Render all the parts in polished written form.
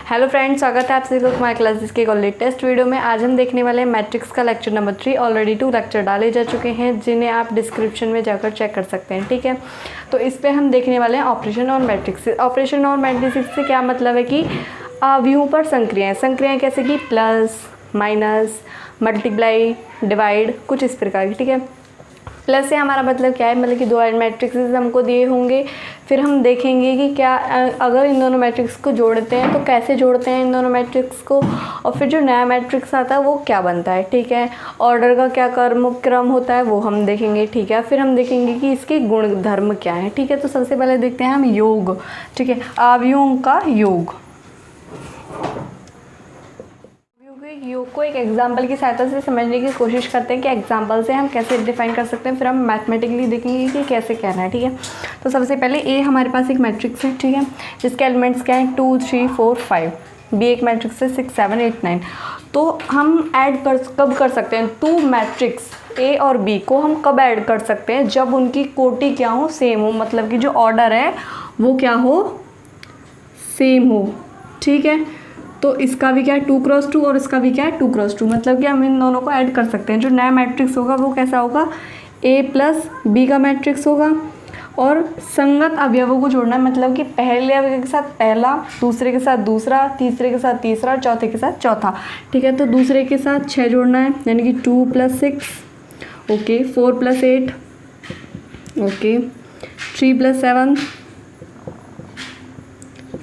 Hello friends, स्वागत है आप सभी को हमारे क्लासेस के लेटेस्ट वीडियो में। आज हम देखने वाले हैं मैट्रिक्स का लेक्चर नंबर 3। ऑलरेडी 2 लेक्चर डाले जा चुके हैं जिन्हें आप डिस्क्रिप्शन में जाकर चेक कर सकते हैं, ठीक है। तो इस पे हम देखने वाले हैं ऑपरेशन और मैट्रिक्स। ऑपरेशन और मैट्रिक्स से क्या मतलब है कि अवयवों पर संक्रियाएँ कैसे कि प्लस, माइनस, मल्टीप्लाई, डिवाइड, कुछ इस प्रकार की, ठीक है। प्लस से हमारा मतलब क्या है, मतलब कि दो मैट्रिक्स हमको दिए होंगे, फिर हम देखेंगे कि क्या अगर इन दोनों मैट्रिक्स को जोड़ते हैं तो कैसे जोड़ते हैं इन दोनों मैट्रिक्स को, और फिर जो नया मैट्रिक्स आता है वो क्या बनता है, ठीक है। ऑर्डर का क्या क्रम होता है वो हम देखेंगे, ठीक है। फिर हम देखेंगे कि इसके गुणधर्म क्या है, ठीक है। तो सबसे पहले देखते हैं हम योग, ठीक है, अवयवों का योग। योग को एक एग्जाम्पल की सहायता से समझने की कोशिश करते हैं कि एग्जाम्पल से हम कैसे डिफाइन कर सकते हैं, फिर हम मैथमेटिकली देखेंगे कि कैसे कहना है, ठीक है। तो सबसे पहले ए हमारे पास एक मैट्रिक्स है, ठीक है, जिसके एलिमेंट्स क्या हैं 2, 3, 4, 5। बी एक मैट्रिक्स है 6, 7, 8, 9। तो हम ऐड कब कर सकते हैं, 2 मैट्रिक्स ए और बी को हम कब ऐड कर सकते हैं, जब उनकी कोटि क्या हो, सेम हो, मतलब कि जो ऑर्डर है वो क्या हो, सेम हो, ठीक है। तो इसका भी क्या है 2 क्रॉस 2 और इसका भी क्या है 2 क्रॉस 2, मतलब कि हम इन दोनों को ऐड कर सकते हैं। जो नया मैट्रिक्स होगा वो कैसा होगा, ए प्लस बी का मैट्रिक्स होगा, और संगत अवयवों को जोड़ना है, मतलब कि पहले अवयव के साथ पहला, दूसरे के साथ दूसरा, तीसरे के साथ तीसरा और चौथे के साथ चौथा, ठीक है। तो दूसरे के साथ 6 जोड़ना है, यानी कि 2 + 6, ओके, 4 + 8, ओके, 3 + 7,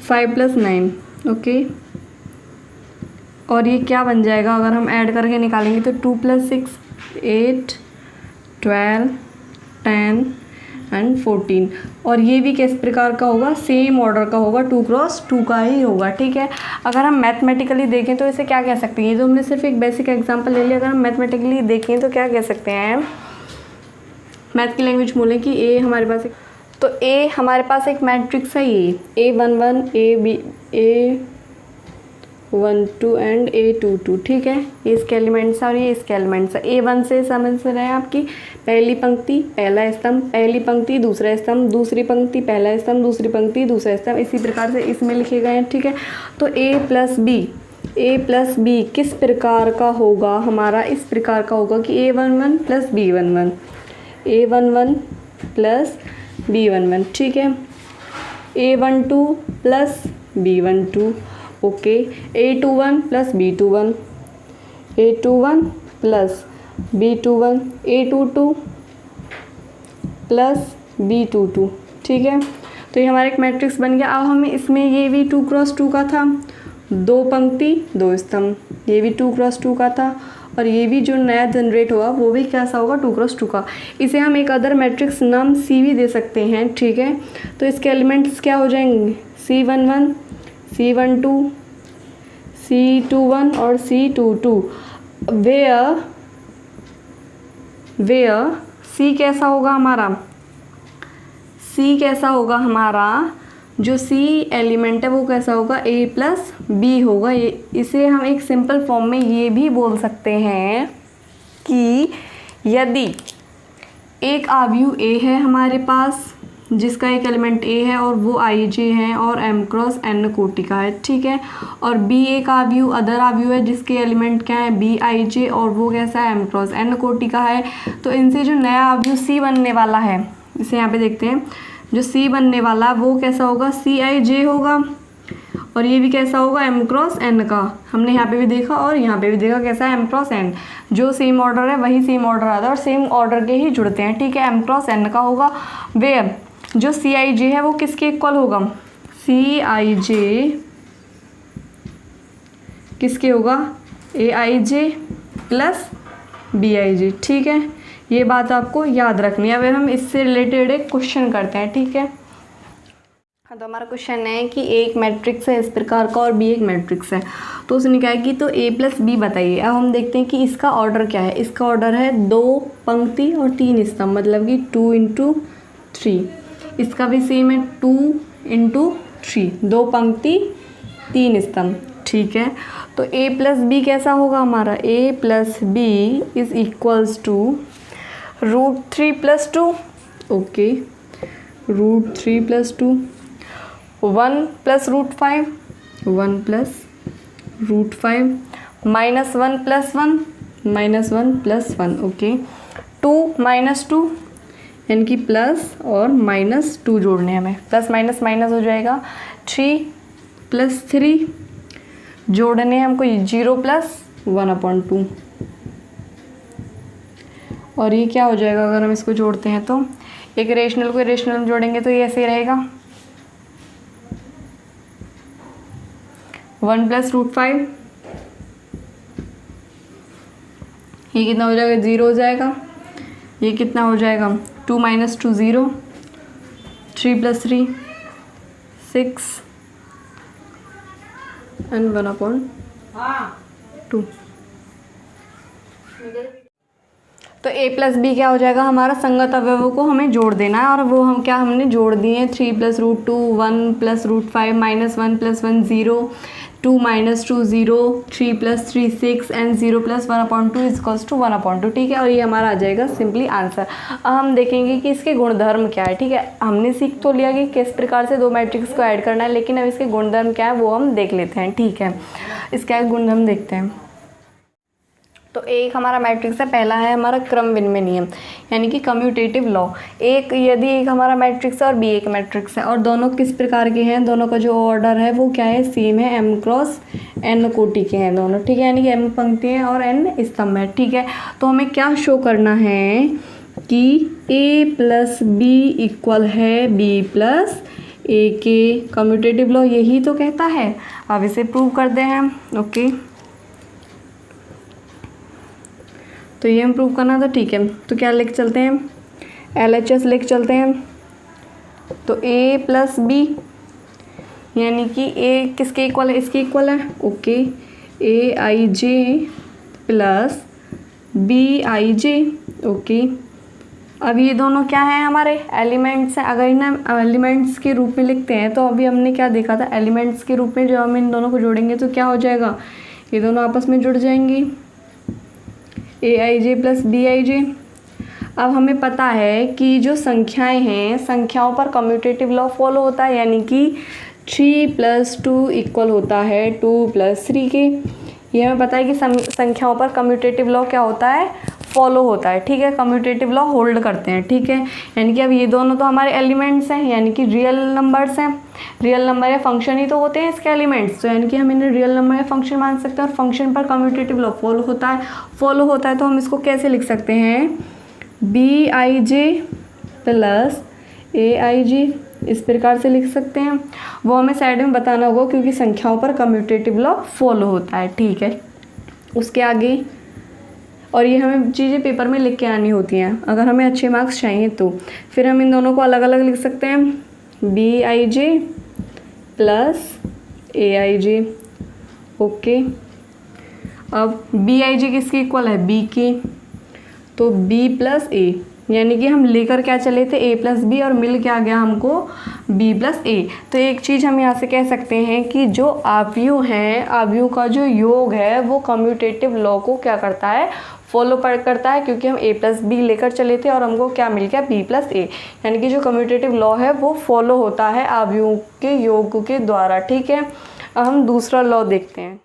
5 + 9, ओके। और ये क्या बन जाएगा अगर हम ऐड करके निकालेंगे, तो 2 + 6, 8, 12, 10 एंड 14। और ये भी किस प्रकार का होगा, सेम ऑर्डर का होगा, 2 क्रॉस 2 का ही होगा, ठीक है। अगर हम मैथमेटिकली देखें तो इसे क्या कह सकते हैं, ये तो हमने सिर्फ एक बेसिक एग्जांपल ले लिया। अगर हम मैथमेटिकली देखें तो क्या कह सकते हैं, मैथ की लैंग्वेज बोलें कि ए हमारे पास एक, तो ए हमारे पास एक मैट्रिक्स है, ये A11, A12 एंड A22, ठीक है। ये इसके एलिमेंट्स और ये इसके एलिमेंट्स है। A1 से समझ रहे हैं आपकी पहली पंक्ति पहला स्तंभ, पहली पंक्ति दूसरा स्तंभ, दूसरी पंक्ति पहला स्तंभ, दूसरी पंक्ति दूसरा स्तंभ, इसी प्रकार से इसमें लिखे गए हैं, ठीक है। तो A + B किस प्रकार का होगा हमारा, इस प्रकार का होगा कि A11 + B11, A11 + B11, ठीक है। A12 + B12, okay, A21 + B21, A21 + B21, A22 + B22, ठीक है। तो ये हमारा एक मैट्रिक्स बन गया। अब हमें इसमें ये भी 2 क्रॉस 2 का था, 2 पंक्ति 2 स्तंभ, ये भी 2 क्रॉस 2 का था, और ये भी जो नया जनरेट होगा वो भी कैसा होगा, 2 क्रॉस 2 का। इसे हम एक अदर मैट्रिक्स नाम सी भी दे सकते हैं, ठीक है। तो इसके एलिमेंट्स क्या हो जाएंगे, C11, C12, C21 और C22, वेयर C कैसा होगा हमारा, C कैसा होगा हमारा, जो C एलिमेंट है वो कैसा होगा, A + B होगा। इसे हम एक सिंपल फॉर्म में ये भी बोल सकते हैं कि यदि एक अवयव A है हमारे पास, जिसका एक एलिमेंट A है और वो IJ है और M × N कोटि का है, ठीक है, और B एक अदर अवयव है जिसके एलिमेंट क्या है BIJ और वो कैसा है M × N कोटि का है। तो इनसे जो नया अवयव C बनने वाला है, इसे यहाँ पे देखते हैं, जो C बनने वाला वो कैसा होगा, CIJ होगा, और ये भी कैसा होगा, M × N का। हमने यहाँ पे भी देखा और यहाँ पे भी देखा कैसा है, M × N। जो सेम ऑर्डर है वही सेम ऑर्डर आता है और सेम ऑर्डर के ही जुड़ते हैं, ठीक है। M × N का होगा। वेयर जो CIJ है वो किसके इक्वल होगा, CIJ किसके होगा, AIJ + BIJ, ठीक है। ये बात आपको याद रखनी है। अब हम इससे रिलेटेड एक क्वेश्चन करते हैं, ठीक है। हाँ, तो हमारा क्वेश्चन है कि A एक मैट्रिक्स है इस प्रकार का और B एक मैट्रिक्स है, तो उसने कहा कि तो A + B बताइए। अब हम देखते हैं कि इसका ऑर्डर क्या है। इसका ऑर्डर है 2 पंक्ति और 3 स्तंभ, मतलब कि 2 × 3। इसका भी सेम है 2 × 3, 2 पंक्ति 3 स्तंभ, ठीक है। तो A + B कैसा होगा हमारा, A + B = √3 + 2, okay, √3 + 2, 1 + √5 1 plus root 5 minus 1 plus 1 minus 1 plus 1 okay. 2 minus 2 यानी कि प्लस और माइनस 2 जोड़ने हमें, प्लस माइनस माइनस हो जाएगा। 3 प्लस 3 जोड़ने हमको 0 प्लस 1/2 और ये क्या हो जाएगा अगर हम इसको जोड़ते हैं तो, एक रेशनल को रेशनल में जोड़ेंगे तो ये ऐसे ही रहेगा 1 प्लस रूट 5, ये कितना हो जाएगा 0 हो जाएगा। ये कितना हो जाएगा 2 माइनस 2 0, 3 प्लस 3 6 एंड 1/2। तो a प्लस बी क्या हो जाएगा, हमारा संगत अवयवों को हमें जोड़ देना है और वो हम क्या हमने जोड़ दिए हैं 3 plus root 2 1 plus root 5 minus 1 plus 1 0 2 minus 2 0 3 plus 3 6 and 0 plus 1/2 equals to 1/2। ठीक है, और ये हमारा आ जाएगा सिंपली आंसर। अब हम देखेंगे कि इसके गुणधर्म क्या है। ठीक है, हमने सीख तो लिया कि किस प्रकार से दो मैट्रिक्स को ऐड करना है, लेकिन अब इसके गुणधर्म क्या है वो हम देख लेते हैं। ठीक है, इसका गुणधर्म देखते हैं। तो एक हमारा मैट्रिक्स है, पहला है हमारा क्रम विनिमय नियम यानी कि कम्यूटेटिव लॉ। यदि एक हमारा मैट्रिक्स है और बी एक मैट्रिक्स है और दोनों किस प्रकार के हैं, दोनों का जो ऑर्डर है वो क्या है, सेम है, m क्रॉस n कोटि के हैं दोनों। ठीक है, यानी कि m पंक्ति है और n स्तंभ है। ठीक है, तो हमें क्या शो करना है कि a प्लस बी इक्वल है b प्लस a के। कम्यूटेटिव लॉ यही तो कहता है। अब इसे प्रूव कर दें हम। ओके, तो ये हम प्रूव करना था। ठीक है, तो क्या लिख चलते हैं, LHS लिख चलते हैं। तो a प्लस बी यानी कि a किसके इक्वल है, इसके इक्वल है। Okay, aij plus bij। Okay, अब ये दोनों क्या है, हमारे एलिमेंट्स हैं। अगर इन्हें एलिमेंट्स के रूप में लिखते हैं तो अभी हमने क्या देखा था, एलिमेंट्स के रूप में जब हम इन दोनों को जोड़ेंगे तो क्या हो जाएगा, ये दोनों आपस में जुड़ जाएंगी, aij प्लस bij। अब हमें पता है कि जो संख्याएं हैं, संख्याओं पर कम्यूटेटिव लॉ फॉलो होता है, यानी कि 3 प्लस 2 इक्वल होता है 2 प्लस 3 के। ये हमें पता है कि संख्याओं पर कम्यूटेटिव लॉ क्या होता है, फॉलो होता है। ठीक है, कम्यूटेटिव लॉ होल्ड करते हैं। ठीक है, यानी कि अब ये दोनों तो हमारे एलिमेंट्स हैं, यानी कि रियल नंबर्स हैं। रियल नंबर या फंक्शन ही तो होते हैं इसके एलिमेंट्स, तो यानी कि हम इन्हें रियल नंबर या फंक्शन मान सकते हैं। और फंक्शन पर कम्यूटेटिव लॉ फॉलो होता है तो हम इसको कैसे लिख सकते हैं, bij प्लस aij, इस प्रकार से लिख सकते हैं। वो हमें साइड में बताना होगा क्योंकि संख्याओं पर कम्यूटेटिव लॉ फॉलो होता है। ठीक है, उसके आगे और ये हमें चीज़ें पेपर में लिख के आनी होती हैं अगर हमें अच्छे मार्क्स चाहिए तो। फिर हम इन दोनों को अलग अलग लिख सकते हैं, bij प्लस aij। ओके, अब bij किसके इक्वल है, b के, तो b प्लस a, यानी कि हम लेकर क्या चले थे a प्लस बी और मिल के आ गया हमको b प्लस a। तो एक चीज़ हम यहाँ से कह सकते हैं कि जो आव्यूह हैं, आव्यूह का जो योग है वो कम्यूटेटिव लॉ को क्या करता है, फॉलो करता है, क्योंकि हम a प्लस बी लेकर चले थे और हमको क्या मिल गया, b प्लस a। यानी कि जो कम्यूटेटिव लॉ है वो फॉलो होता है आव्यूह के योग के द्वारा। ठीक है, अब हम दूसरा लॉ देखते हैं।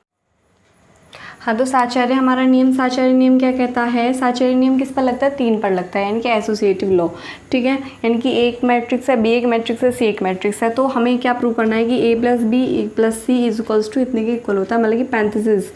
हाँ, तो साचार्य हमारा नियम, साचार्य नियम क्या कहता है, साचार्य नियम किस पर लगता है, 3 पर लगता है, यानी कि एसोसिएटिव लॉ। ठीक है, यानी कि एक मैट्रिक्स है, बी एक मैट्रिक्स है, सी एक मैट्रिक्स है, तो हमें क्या प्रूव करना है कि a plus B plus C is equals to इतने के इक्वल होता है, मतलब कि पैरेंथेसिस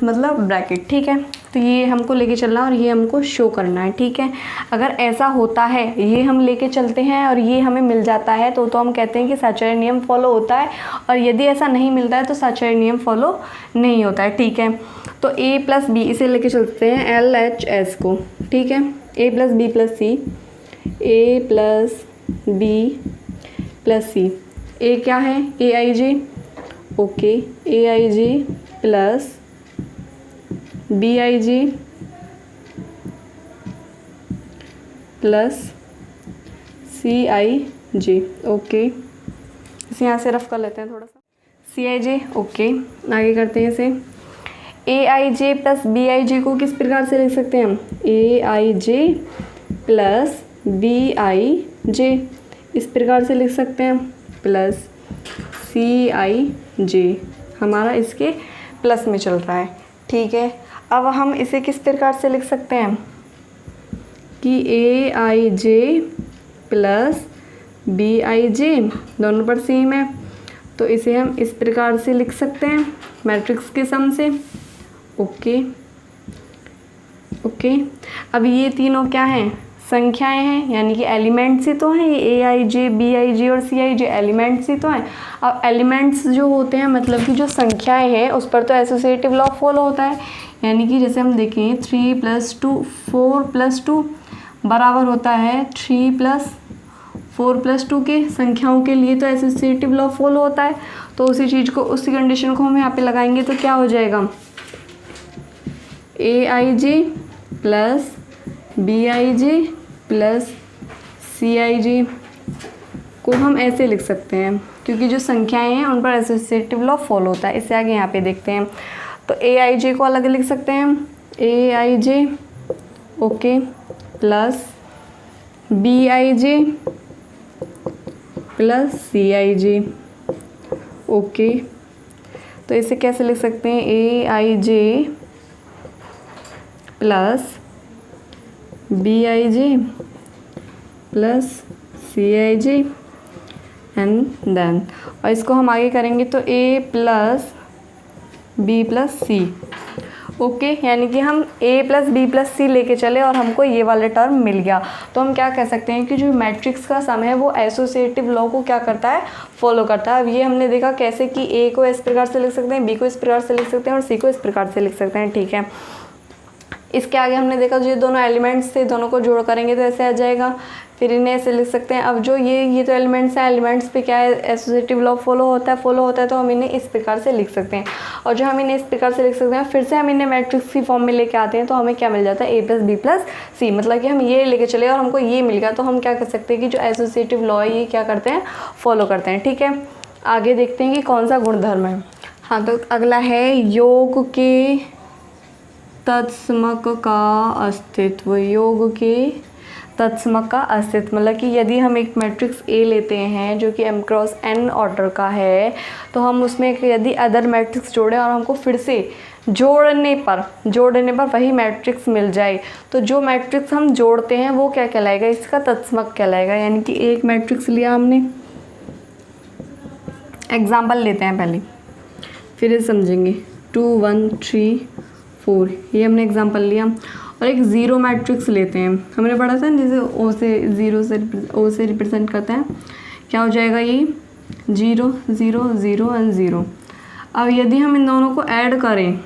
मतलब ब्रैकेट। ठीक है, तो ये हमको लेके चलना और ये हमको शो करना है। ठीक है, अगर ऐसा होता है, ये हम लेके चलते हैं और ये हमें मिल जाता है तो हम कहते हैं कि साचार्य नियम फॉलो होता है, और यदि ऐसा नहीं मिलता है तो साचार्य नियम फॉलो नहीं होता है। ठीक है, तो a प्लस बी इसे लेके चलते हैं LHS को। ठीक है, a प्लस बी प्लस सी, a प्लस बी प्लस सी, a क्या है, aij। Okay, aij plus bij plus cij। Okay, इसे यहाँ से रफ कर लेते हैं थोड़ा सा, cij। ओके, आगे करते हैं इसे, aij प्लस bij को किस प्रकार से लिख सकते हैं हम, aij प्लस bij, इस प्रकार से लिख सकते हैं, प्लस Cij हमारा इसके प्लस में चल रहा है, ठीक है। अब हम इसे किस प्रकार से लिख सकते हैं कि Aij प्लस Bij दोनों पर सेम है, तो इसे हम इस प्रकार से लिख सकते हैं मैट्रिक्स के सम से। ओके ओके, अब ये तीनों क्या हैं, संख्याएं हैं, यानी कि एलिमेंट्स ही तो हैं, ये Aij Bij और Cij एलिमेंट्स ही तो हैं। अब एलिमेंट्स जो होते हैं मतलब कि जो संख्याएं हैं उस पर तो एसोसिएटिव लॉ फॉलो होता है, यानी कि जैसे हम देखें 3 + 2 4 + 2 बराबर होता है 3 + 4 + 2 के। संख्याओं के लिए तो एसोसिएटिव लॉ फॉलो होता है, तो उसी चीज़ को, उसी कंडीशन को हम यहाँ पे लगाएंगे तो क्या हो जाएगा, Aij plus Bij plus Cij को हम ऐसे लिख सकते हैं, क्योंकि जो संख्याएं हैं उन पर एसोसिएटिव लॉ फॉलो होता है। इससे आगे यहाँ पे देखते हैं, तो Aij को अलग लिख सकते हैं, Aij okay plus Bij plus Cij okay. तो इसे कैसे लिख सकते हैं, Aij plus Bij plus Cij and then, और इसको हम आगे करेंगे तो A plus B plus C okay, यानी कि हम A plus B plus C लेके चले और हमको ये वाला टर्म मिल गया। तो हम क्या कह सकते हैं कि जो मैट्रिक्स का सम है वो एसोसिएटिव लॉ को क्या करता है, फॉलो करता है। अब ये हमने देखा कैसे कि A को इस प्रकार से लिख सकते हैं, B को इस प्रकार से लिख सकते हैं और C को इस प्रकार से लिख सकते हैं, ठीक है। इसके आगे हमने देखा जो दोनों एलिमेंट्स थे दोनों को जोड़ करेंगे तो ऐसे आ जाएगा, फिर इन्हें ऐसे लिख सकते हैं। अब जो ये तो एलिमेंट्स हैं, एलिमेंट्स पे क्या है, एसोसिएटिव लॉ फॉलो होता है तो हम इन्हें इस प्रकार से लिख सकते हैं। और जो हम इन्हें इस प्रकार से लिख सकते हैं फिर से हम इन्हें मैट्रिक्स की फॉर्म में लेके आते हैं तो हमें क्या मिल जाता है, A plus B plus C, मतलब कि हम ये लेके चले और हमको ये मिल गया, तो हम क्या कर सकते हैं कि जो एसोसिएटिव लॉ है ये क्या करते हैं, फॉलो करते हैं, ठीक है। आगे देखते हैं कि कौन सा गुणधर्म है। हाँ, तो अगला है योग के तत्समक का अस्तित्व। योग के तत्समक का अस्तित्व मतलब कि यदि हम एक मैट्रिक्स A लेते हैं जो कि m क्रॉस n ऑर्डर का है, तो हम उसमें यदि अदर मैट्रिक्स जोड़ें और हमको फिर से जोड़ने पर वही मैट्रिक्स मिल जाए, तो जो मैट्रिक्स हम जोड़ते हैं वो क्या कहलाएगा, इसका तत्समक कहलाएगा। यानी कि एक मैट्रिक्स लिया हमने, एग्जाम्पल लेते हैं पहले फिर ये समझेंगे, 2 1 3 4 ये हमने एग्जाम्पल लिया। और एक ज़ीरो मैट्रिक्स लेते हैं, हमने पढ़ा था जैसे ओ से रिप्रेजेंट करते हैं, क्या हो जाएगा ये 0 0 0 एंड 0। अब यदि हम इन दोनों को ऐड करें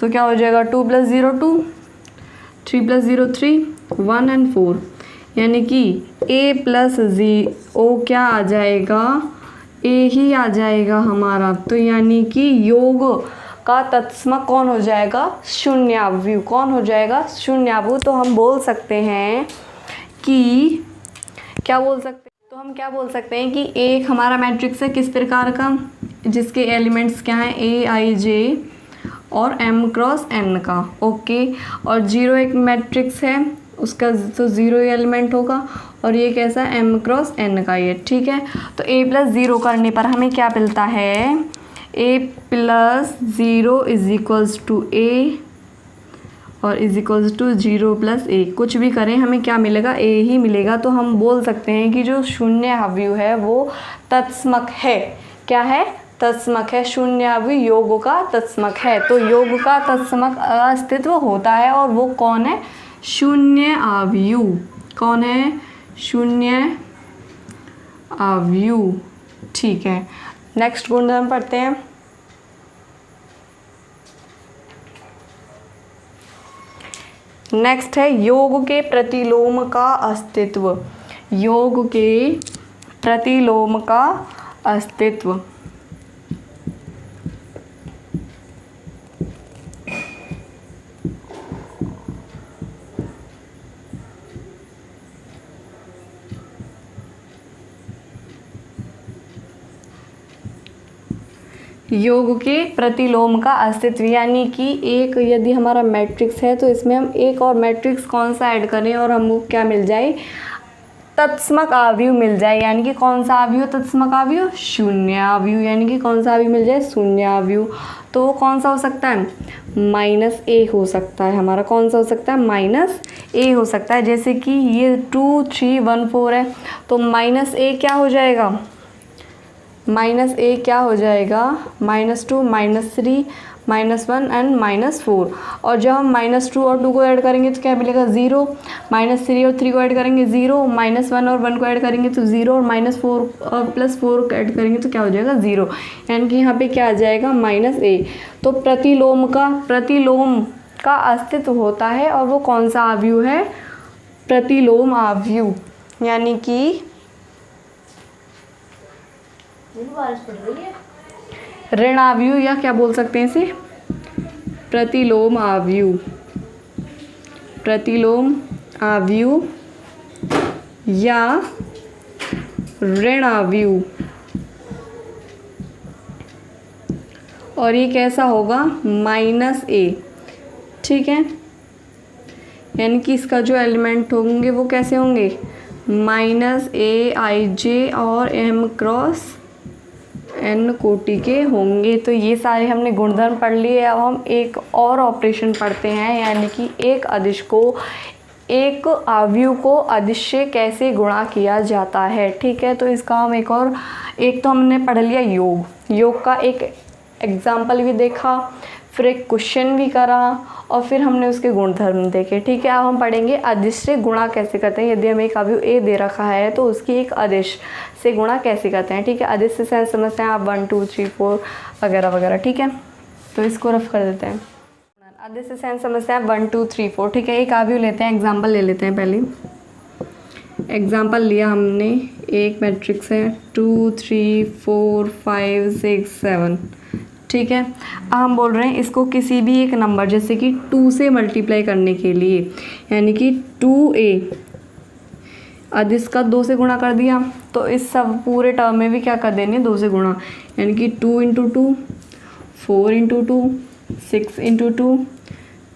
तो क्या हो जाएगा, 2 + 0 2, 3 + 0 3, 1 एंड 4, यानी कि A प्लस O क्या आ जाएगा, A ही आ जाएगा हमारा। तो यानी कि योग का तत्समक कौन हो जाएगा, शून्याव्यू। कौन हो जाएगा, शून्याव्यू। तो हम बोल सकते हैं कि क्या बोल सकते हैं, तो हम क्या बोल सकते हैं कि एक हमारा मैट्रिक्स है किस प्रकार का, जिसके एलिमेंट्स क्या हैं, Aij और m क्रॉस n का, ओके। और 0 एक मैट्रिक्स है, उसका तो 0 एलिमेंट होगा, और ये कैसा m क्रॉस n का ये, ठीक है। तो A प्लस 0 करने पर हमें क्या मिलता है, A plus 0 is equals to A और इज इक्वल्स टू 0 + A। कुछ भी करें हमें क्या मिलेगा, A ही मिलेगा। तो हम बोल सकते हैं कि जो शून्याव्यू है वो तत्समक है। क्या है, तत्समक है। शून्याव्यू योग का तत्समक है। तो योग का तत्समक अस्तित्व होता है और वो कौन है, शून्याव्यू। कौन है, शून्याव्यू, ठीक है। नेक्स्ट गुणधर्म पढ़ते हैं। नेक्स्ट है योग के प्रतिलोम का अस्तित्व। योग के प्रतिलोम का अस्तित्व। योग के प्रतिलोम का अस्तित्व यानी कि एक यदि हमारा मैट्रिक्स है तो इसमें हम एक और मैट्रिक्स कौन सा ऐड करें और हमको क्या मिल जाए, तत्समक आव्यूह मिल जाए, यानी कि कौन सा आव्यूह तत्समक आव्यूह, शून्य आव्यूह, यानी कि कौन सा आव्यूह मिल जाए, शून्य आव्यूह। तो वो कौन सा हो सकता है, -a हो सकता है हमारा, कौन सा हो सकता है, -a हो सकता है। जैसे कि ये 2 3 1 4 है, तो -a क्या हो जाएगा, -a क्या हो जाएगा, -2 -3 -1 एंड -4। और जब हम -2 और 2 को ऐड करेंगे तो क्या मिलेगा, 0, -3 और 3 को ऐड करेंगे 0, -1 और 1 को ऐड करेंगे तो 0, और -4 और +4 को ऐड करेंगे तो क्या हो जाएगा, 0, यानी कि यहाँ पे क्या आ जाएगा, -a। तो प्रतिलोम का अस्तित्व होता है, और वो कौन सा आव्यूह है, प्रतिलोम आव्यूह, यानी कि ऋण आव्यूह, या क्या बोल सकते हैं इसे, प्रतिलोम आव्यूह, प्रतिलोम आव्यूह या ऋण आव्यूह। और ये कैसा होगा, -a, ठीक है, यानी कि इसका जो एलिमेंट होंगे वो कैसे होंगे, -aij और m×n कोटि के होंगे। तो ये सारे हमने गुणधर्म पढ़ लिए। अब हम एक और ऑपरेशन पढ़ते हैं, यानी कि एक आव्यूह को अदिश से कैसे गुणा किया जाता है, ठीक है। तो इसका हम एक तो हमने पढ़ लिया योग का एक एग्जाम्पल भी देखा, फिर एक क्वेश्चन भी करा, और फिर हमने उसके गुणधर्म देखे, ठीक है। अब हम पढ़ेंगे अदिश से गुणा कैसे करते हैं। यदि हमें एक आव्यूह a दे रखा है तो उसकी एक अदिश से गुणा कैसे करते हैं, ठीक है। अदिश से समझते हैं आप 1 2 3 4 वगैरह वगैरह, ठीक है। तो इसको रफ कर देते हैं। अदिश से समझते हैं 1 2 3 4, ठीक है। एक आव्यूह लेते हैं, एग्जाम्पल ले लेते हैं। पहले एग्जाम्पल लिया हमने, एक मैट्रिक्स है 2 3 4 5 6 7, ठीक है। अब हम बोल रहे हैं इसको किसी भी एक नंबर जैसे कि 2 से मल्टीप्लाई करने के लिए, यानी कि 2a अदिश का 2 से गुणा कर दिया, तो इस सब पूरे टर्म में भी क्या कर देंगे, 2 से गुणा, यानी कि 2 × 2 4 × 2 6 × 2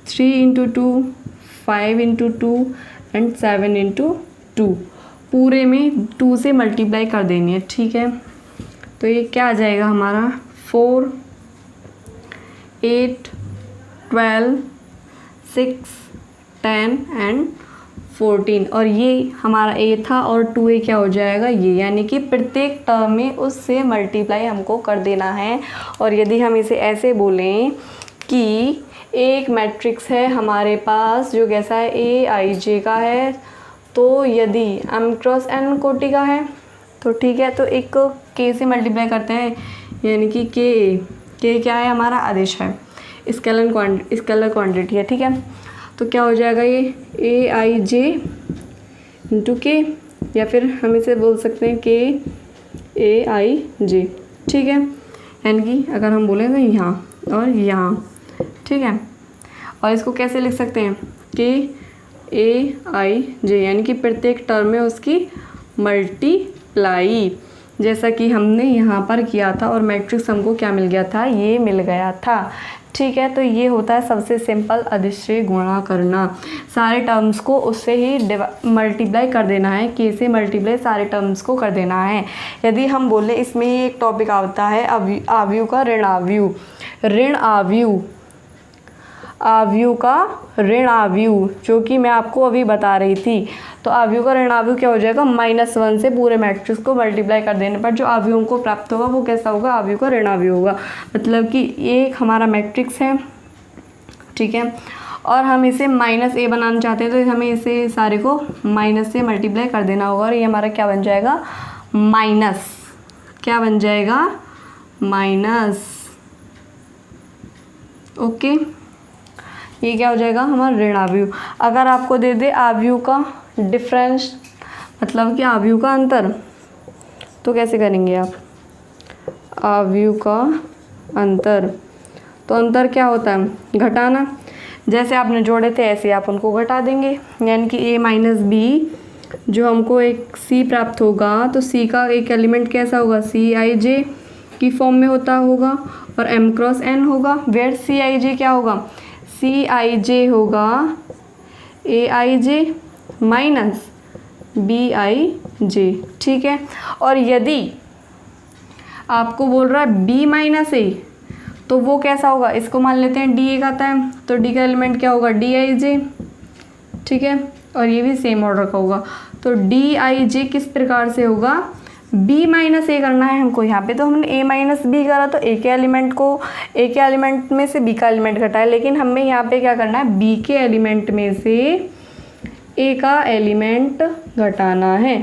3 × 2 5 × 2 एंड 7 × 2, पूरे में 2 से मल्टीप्लाई कर देनी है, ठीक है। तो ये क्या आ जाएगा हमारा, 4 8 12 6 10 एंड 14, और ये हमारा a था, और 2a क्या हो जाएगा, ये, यानी कि प्रत्येक टर्म में उससे मल्टीप्लाई हमको कर देना है। और यदि हम इसे ऐसे बोलें कि एक मैट्रिक्स है हमारे पास जो कैसा है, aij का है, तो यदि m×n कोटि का है तो ठीक है, तो एक k से मल्टीप्लाई करते हैं, यानी कि k क्या है, हमारा अदिश है, स्केलर क्वांटिटी है, ठीक है। तो क्या हो जाएगा, ये aij × k, या फिर हम इसे बोल सकते हैं kaij, ठीक है। यानी कि अगर हम बोलें तो यहाँ और यहाँ, ठीक है। और इसको कैसे लिख सकते हैं, kaij, यानी कि प्रत्येक टर्म में उसकी मल्टीप्लाई, जैसा कि हमने यहाँ पर किया था, और मैट्रिक्स हमको क्या मिल गया था, ये मिल गया था, ठीक है। तो ये होता है सबसे सिंपल अदिश से गुणा करना, सारे टर्म्स को उससे ही मल्टीप्लाई कर देना है, के से मल्टीप्लाई सारे टर्म्स को कर देना है। यदि हम बोले, इसमें ही एक टॉपिक आता है आव्यूह का ऋण आव्यूह, आव्यूह का ऋण आव्यूह, जो कि मैं आपको अभी बता रही थी। तो आव्यूह का ऋण आव्यूह क्या हो जाएगा, -1 से पूरे मैट्रिक्स को मल्टीप्लाई कर देने पर जो आव्यूह को प्राप्त होगा वो कैसा होगा, आव्यूह का ऋण आव्यूह होगा। मतलब कि एक हमारा मैट्रिक्स है, ठीक है, और हम इसे -a बनाना चाहते हैं, तो हमें इसे सारे को माइनस से मल्टीप्लाई कर देना होगा, और ये हमारा क्या बन जाएगा, क्या बन जाएगा, ओके। ये क्या हो जाएगा, हमारा ऋण आव्यूह। अगर आपको दे दे आव्यूह का डिफरेंस, मतलब कि आव्यूह का अंतर, तो कैसे करेंगे आप, आव्यूह का अंतर, तो अंतर क्या होता है, घटाना। जैसे आपने जोड़े थे ऐसे आप उनको घटा देंगे, यानी कि a - b, जो हमको एक c प्राप्त होगा, तो c का एक एलिमेंट कैसा होगा, Cij की फॉर्म में होगा, और m×n होगा, वेयर Cij क्या होगा, Cij होगा aij - Bij, ठीक है। और यदि आपको बोल रहा है B माइनस ए, तो वो कैसा होगा, इसको मान लेते हैं D1 आता है, तो D का एलिमेंट क्या होगा, Dij, ठीक है। और ये भी सेम ऑर्डर का होगा, तो Dij किस प्रकार से होगा, B माइनस ए करना है हमको यहाँ पे, तो हमने A माइनस बी करा, तो A के एलिमेंट में से B का एलिमेंट घटाया, लेकिन हमें यहाँ पे क्या करना है, B के एलिमेंट में से A का एलिमेंट घटाना है,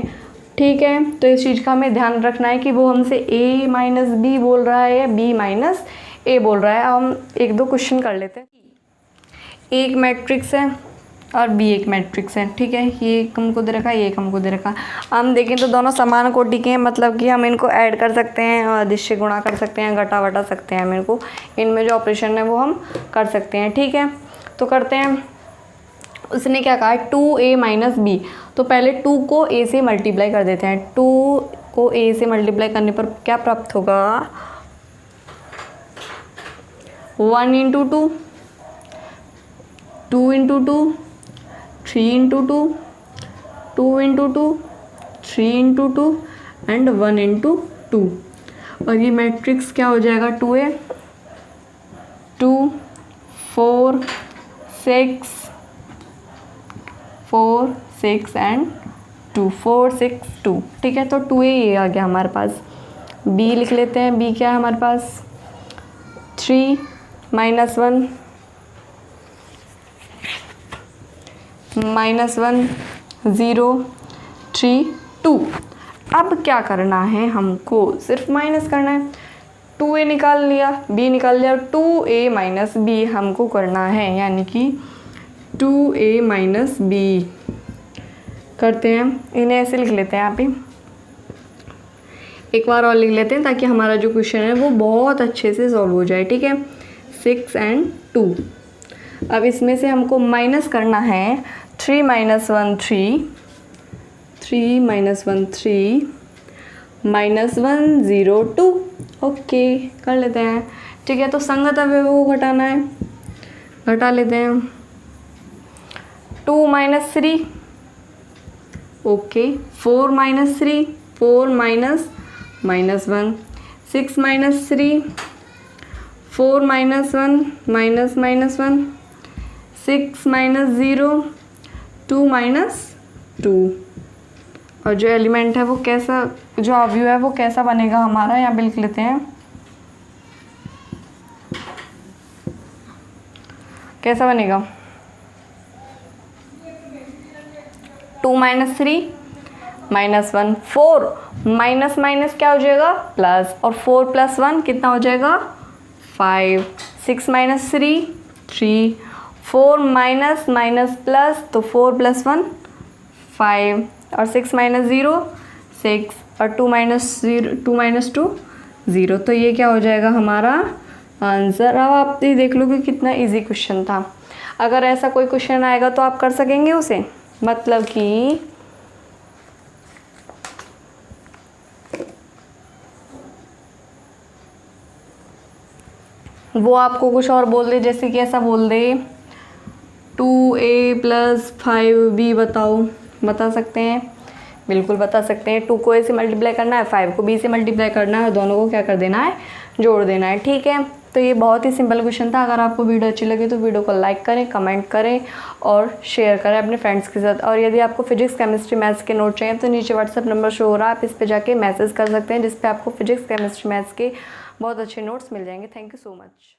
ठीक है। तो इस चीज़ का हमें ध्यान रखना है कि वो हमसे A माइनस बी बोल रहा है या B माइनस ए बोल रहा है। अब हम एक दो क्वेश्चन कर लेते हैं। एक मैट्रिक्स है और B एक मैट्रिक्स है, ठीक है। ये एक हमको दे रखा है, ये एक हमको दे रखा है। हम देखें तो दोनों समान कोटि के हैं, मतलब कि हम इनको ऐड कर सकते हैं और अदिश गुणा कर सकते हैं, घटा वटा सकते हैं। हम इनको इनमें जो ऑपरेशन है वो हम कर सकते हैं, ठीक है। तो करते हैं। उसने क्या कहा, 2a माइनस बी, तो पहले 2 को a से मल्टीप्लाई कर देते हैं। 2 को a से मल्टीप्लाई करने पर क्या प्राप्त होगा, 1 into 2, 2 into 2, 3 into 2, 2 into 2, 3 into 2 and 1 into 2। और ये मैट्रिक्स क्या हो जाएगा, 2a, 2, 4, 6, 4, 6 एंड 2, 4, 6, 2, ठीक है। तो 2a ये आ गया हमारे पास। b लिख लेते हैं, b क्या है हमारे पास, 3 माइनस 1 0 3 2। अब क्या करना है हमको, सिर्फ माइनस करना है। 2a निकाल लिया, b निकाल लिया, 2a माइनस b हमको करना है, यानी कि 2a माइनस बी करते हैं। इन्हें ऐसे लिख लेते हैं, यहाँ पे एक बार और लिख लेते हैं ताकि हमारा जो क्वेश्चन है वो बहुत अच्छे से सॉल्व हो जाए, ठीक है। 6 एंड 2। अब इसमें से हमको माइनस करना है, 3 माइनस 1 3, 3 माइनस 1 3, माइनस 1 0 2। ओके, कर लेते हैं, ठीक है। तो संगत अवयवों को घटाना है, घटा लेते हैं। 2 minus 3, okay. 4 minus 3, 4 minus minus 1, 6 minus 3, 4 minus 1 minus minus 1, 6 minus 0, 2 minus 2। और जो एलिमेंट है वो कैसा, जो अवयव है वो कैसा बनेगा हमारा, यहाँ पे लिख लेते हैं, कैसा बनेगा, 2 माइनस 3 माइनस 1, 4 माइनस माइनस क्या हो जाएगा, प्लस, और 4 प्लस 1 कितना हो जाएगा, 5, 6 माइनस 3 3, 4 माइनस माइनस प्लस, तो 4 प्लस 1 5, और 6 माइनस 0 6, और 2 माइनस 2 0। तो ये क्या हो जाएगा हमारा आंसर। अब आप ये देख लो कि कितना इजी क्वेश्चन था। अगर ऐसा कोई क्वेश्चन आएगा तो आप कर सकेंगे उसे, मतलब कि वो आपको कुछ और बोल दे, जैसे कि ऐसा बोल दे 2a प्लस 5b बताओ, बता सकते हैं, बिल्कुल बता सकते हैं। 2 को a से मल्टीप्लाई करना है, 5 को b से मल्टीप्लाई करना है, दोनों को क्या कर देना है, जोड़ देना है, ठीक है। तो ये बहुत ही सिंपल क्वेश्चन था। अगर आपको वीडियो अच्छी लगे तो वीडियो को लाइक करें, कमेंट करें और शेयर करें अपने फ्रेंड्स के साथ। और यदि आपको फिजिक्स, केमिस्ट्री, मैथ्स के नोट चाहिए तो नीचे व्हाट्सएप नंबर शो हो रहा है, आप इस पे जाके मैसेज कर सकते हैं, जिस पे आपको फिजिक्स, केमिस्ट्री, मैथ्स के बहुत अच्छे नोट्स मिल जाएंगे। Thank you so much.